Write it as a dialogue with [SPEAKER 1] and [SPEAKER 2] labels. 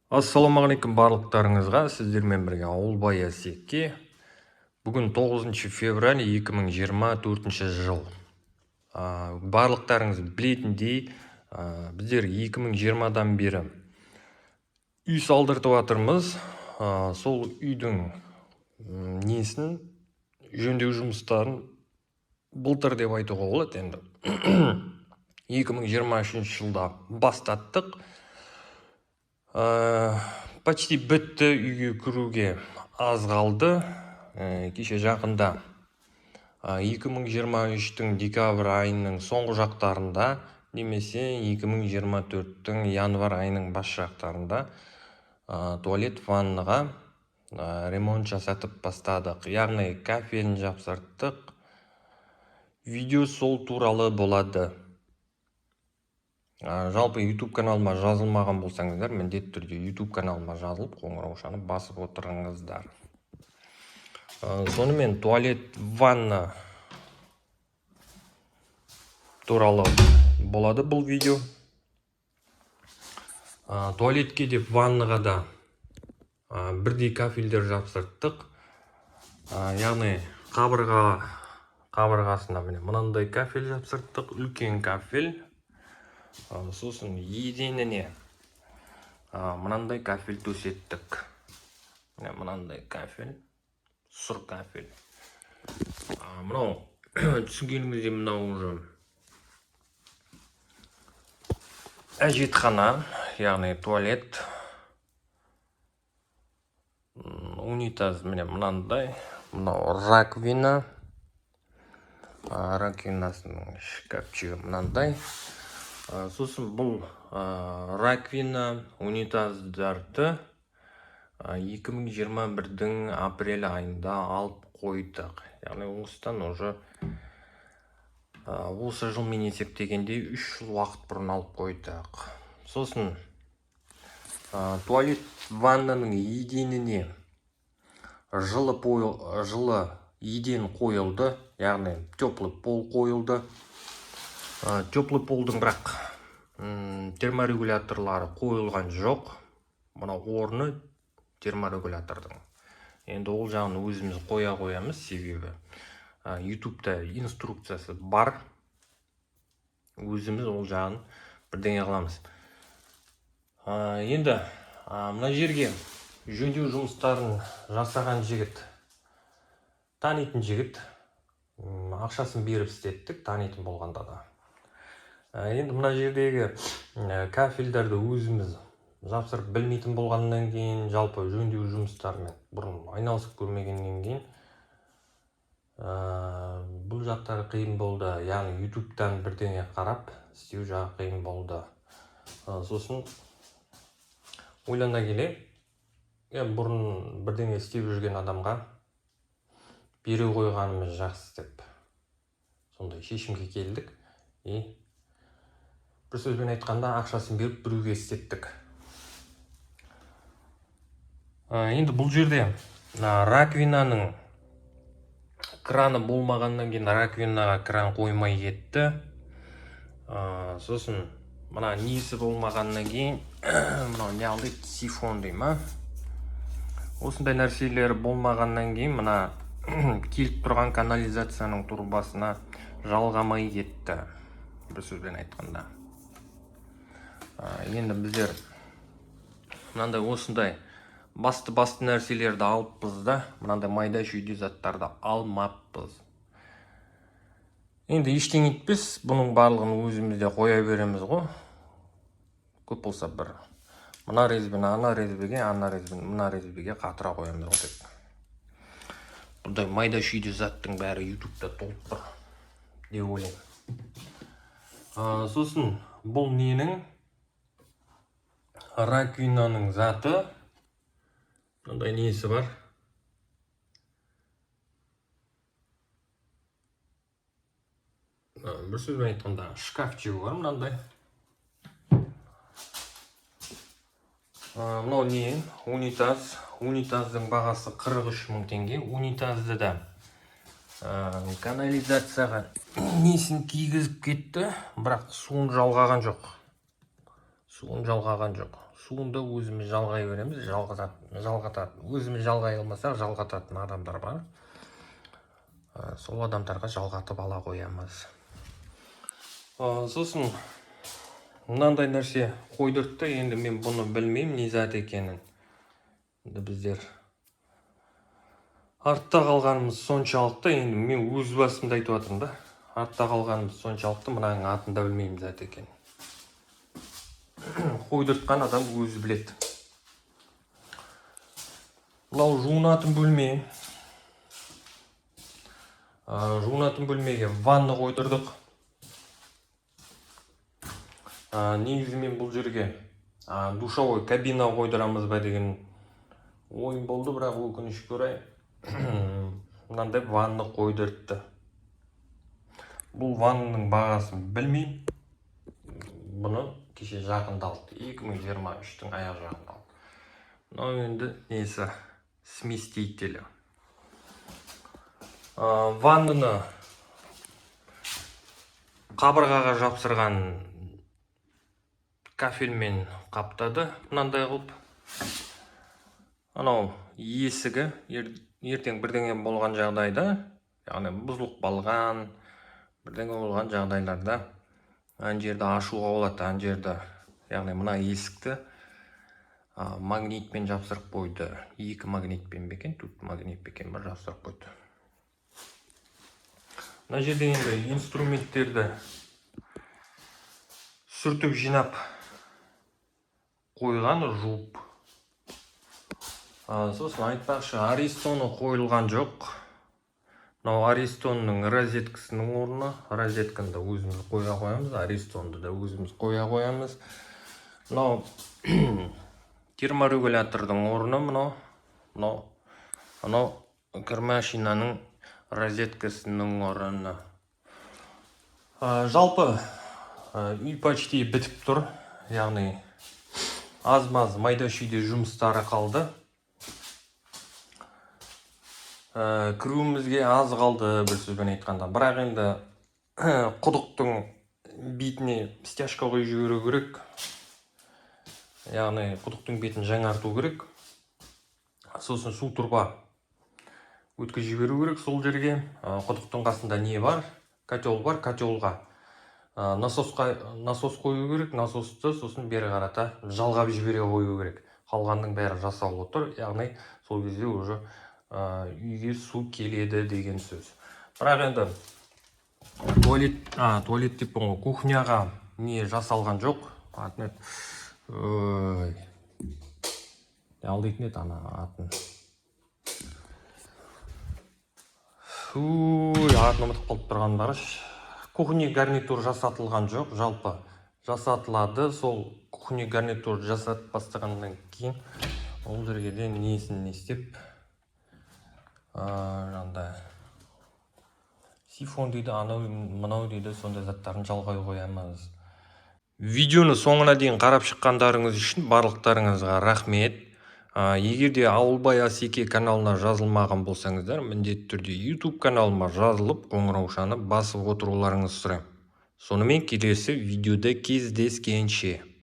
[SPEAKER 1] Ассалаумағалейкум барлықтарыңызға, сіздермен бірге Ауылбай Әсекке. Бүгін 9 февраль 2024 жыл. Барлықтарыңыз білетіндей, біздер 2020-дан бері үй салдыртып жатырмыз. Сол үйдің несін жөндеу жұмыстарын былтыр деп айтуға болады енді. 2023 жылда бастаттық. Почти бітті, үйге кіруге аз қалды. Кеше жақында 2023-тің декабрь айының соңғы жақтарында, немесе 2024-тің январь айының бас жақтарында туалет ваннаға ремонт жасатып бастадық. Яғни кафелін жапсырттық. Видео сол туралы болады. Жалпы YouTube каналыма жазылмаған болсаңыздар, міндетті түрде YouTube каналыма жазылып, қоңыраушаны басып отырыңыздар. Сонымен туалет ванна туралы болады бұл видео. Туалетке деп ваннаға да бірдей кафельдер жапсырттық. Яғни қабырғасына мынандай кафель жапсырттық, үлкен кафель. Сосын еденіне мынандай кафель төсеттік. Мынандай кафель, сұр кафель. Мынау түсінгеніңізде мынау уже әжетхана, яғни туалет. Унитаз мынандай, мынау раковина. Раковинасының шкафчығы мынандай. Сосын бұл раковина, унитаздарды 2021-дің апрель айында алып қойдық. Яғни осыдан уже осы жылмен есептегенде 3 жыл уақыт бұрын алып қойдық. Сосын туалет ваннаның еденіне жылы еден қойылды, яғни теплый пол қойылды. Теплый полдың бірақ терморегуляторлары қойылған жоқ. Мына орны терморегулятордың. Енді ол жағын өзіміз қоямыз, себебі YouTube'да инструкциясы бар. Өзіміз ол жағын бірдеңе қыламыз. Енді мына жерге жөндеу жұмыстарын жасаған жігіт, танитын жігіт, ақшасын беріп істеттік, танитын болғанда да. Енді мына жердегі кафельдерді өзіміз жапсырып білмейтін болғаннан кейін, жалпы жөндеу жұмыстарымен бұрын айналысып көрмегеннен кейін, бұл жақтары қиын болды. Яғни YouTube'дан бірдеңе қарап істеу жағы қиын болды. Сосын ойлана келе, бұрын бірдеңе істеп жүрген адамға бере қойғанымыз жақсы деп сондай шешімге келдік. Бір сөзбен айтқанда ақшасын беріп біреуге істеттік. Енді бұл жерде раковинаның краны болмағаннан кейін раковинаға кран қоймай кетті. Сосын мына несі болмағаннан кейін, мынау не алды, сифон дей ма? Осындай нәрселер болмағаннан кейін мына келіп тұрған канализацияның турбасына жалғамай кетті. Бір сөзбен айтқанда. Енді біздер мынандай осындай басты нәрселерді алыппыз да, мынандай майда шүйде заттарды алмаппыз. Енді ештеңе етпес, бұның барлығын өзімізде қоя береміз ғой. Көп болса бір мына резбені ана резбеге, ана резбені мына резбеге қатыра қоямыз ғой. Бұндай майда шүйде заттың бәрі YouTube'да толып тұр деп ойлаймын. Сосын бұл ненің раковинаның заты, мынандай несі бар. Бір сөзбен айтқанда шкафчығы бар мынандай. Мынау не? Унитаз. Унитаздың бағасы 43 мың теңге. Унитазды да канализацияға несін кигізіп кетті, бірақ суын жалғаған жоқ. суында өзіміз жалғай береміз, жалғататын. Өзіміз жалғай алмасақ, жалғататын адамдар бар. Сол адамдарға жалғатып ала қоямыз. Сосын мынандай нәрсе қойдыртты. Енді мен бұны білмеймін, не зат екенін. Енді біздер артта қалғанымыз соншалықты, енді мен өз басымда айтып жатырмын да. Артта қалғанымыз соншалықты, мынаның атын да білмеймін зат екенін. Қойдыртқан адам өзі біледі. Мынау жуынатын бөлме. Жуынатын бөлмеге ванна қойдырдық. Негізі мен бұл жерге душевой кабина қойдырамыз ба деген ойым болды, бірақ өкінішке орай мынандай ванна қойдыртты. Бұл ваннаның бағасын білмеймін. Бұны кеше жақында алды, 2023-тің аяқ жағында алды. Мынау енді несі, сместителі. Ваннаны қабырғаға жапсырған кафельмен қаптады, мынандай қылып. Анау есігі ертең бірдеңе болған жағдайда, яғни бұзылып қалған, бірдеңе болған жағдайларда ана жерді ашуға болады. Ана жерді, яғни мына есікті магнитпен жапсырып қойды. 2 магнитпен бекен, тут магнит бекен бар, жапсырып қойды. Мына жерде енді инструменттерді сүртіп жинап қойған, жуып. Сосын айтпақшы, Аристоны қойылған жоқ. Мынау Аристонның розеткасының орны. Розетканы да өзіміз қоя қоямыз, Аристонды да өзіміз қоя қоямыз. Мынау терморегулятордың орны мынау. Мынау кірмашинаның розеткасының орны. Жалпы үй почти бітіп тұр. Яғни аз-маз майда-шүйде жұмыстары қалды. Кіруімізге аз қалды, бір сөзбен айтқанда. Бірақ енді құдықтың бетіне стяжка қойып жіберу керек. Яғни құдықтың бетін жаңарту керек. Сосын су тұрба өткізіп жіберу керек сол жерге. Құдықтың қасында не бар? Котел бар, котелға насос қою керек. Насосты сосын бері қарата жалғап жібере қою керек. Қалғанның бәрі жасалып отыр. Яғни сол кезде уже үйге су келеді деген сөз. Бірақ енді туалет деппін ғой, кухняға не жасалған жоқ. Алдайтын еді ана атын. Атын ұмытып қалып тұрған барыш. Кухня гарнитур жасатылған жоқ, жалпы жасатылады. Сол кухня гарнитур жасатып бастағаннан кейін ол жерге де несін не істеп сифон дейді, анау мынау дейді, сондай заттарын жалғай қоямыз. Видеоны соңына дейін қарап шыққандарыңыз үшін барлықтарыңызға рахмет. Егер де Ауылбай Асеке каналына жазылмаған болсаңыздар, міндетті түрде YouTube каналыма жазылып, қоңыраушаны басып отыруларыңызды сұраймын. Сонымен келесі видеода кездескенше.